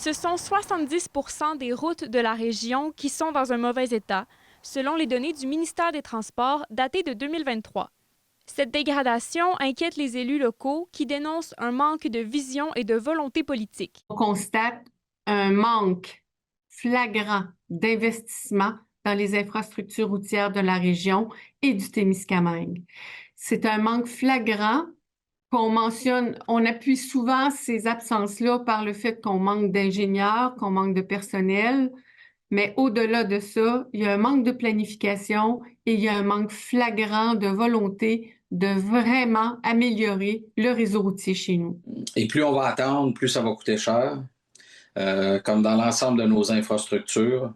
Ce sont 70 % des routes de la région qui sont dans un mauvais état, selon les données du ministère des Transports datées de 2023. Cette dégradation inquiète les élus locaux qui dénoncent un manque de vision et de volonté politique. On constate un manque flagrant d'investissement dans les infrastructures routières de la région et du Témiscamingue. C'est un manque flagrant qu'on mentionne, on appuie souvent ces absences-là par le fait qu'on manque d'ingénieurs, qu'on manque de personnel, mais au-delà de ça, il y a un manque de planification et il y a un manque flagrant de volonté de vraiment améliorer le réseau routier chez nous. Et plus on va attendre, plus ça va coûter cher, comme dans l'ensemble de nos infrastructures.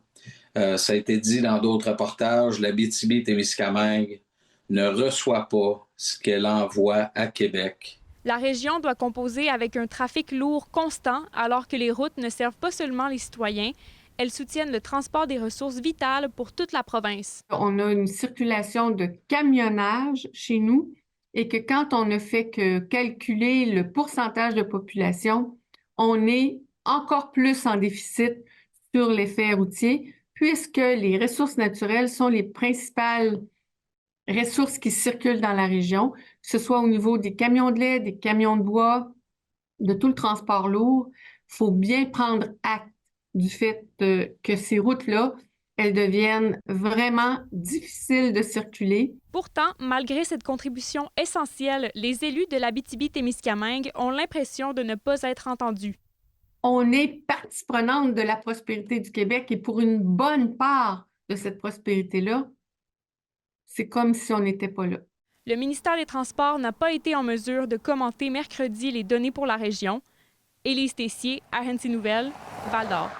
Ça a été dit dans d'autres reportages, l'Abitibi-Témiscamingue ne reçoit pas ce qu'elle envoie à Québec. La région doit composer avec un trafic lourd constant alors que les routes ne servent pas seulement les citoyens, elles soutiennent le transport des ressources vitales pour toute la province. On a une circulation de camionnage chez nous et que quand on ne fait que calculer le pourcentage de population, on est encore plus en déficit sur l'effet routier puisque les ressources naturelles sont les principales ressources qui circulent dans la région, que ce soit au niveau des camions de lait, des camions de bois, de tout le transport lourd. Il faut bien prendre acte du fait que ces routes-là, elles deviennent vraiment difficiles de circuler. Pourtant, malgré cette contribution essentielle, les élus de l'Abitibi-Témiscamingue ont l'impression de ne pas être entendus. On est partie prenante de la prospérité du Québec et pour une bonne part de cette prospérité-là, c'est comme si on n'était pas là. Le ministère des Transports n'a pas été en mesure de commenter mercredi les données pour la région. Élise Tessier, RNC Nouvelles, Val-d'Or.